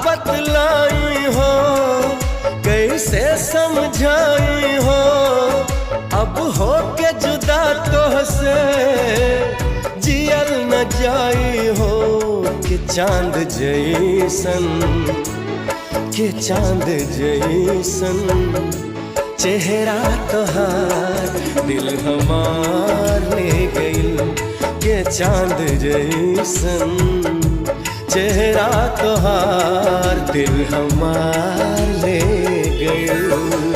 बतलाई हो, कैसे समझाई हो, अब हो के जुदा तोहसे जियल न जाई हो। कि चांद जैसन, कि चांद जैसन चेहरा तोहार दिल हमार ले गइल। के चांद जैसन चेहरा तोहार दिल हमार ले गइल।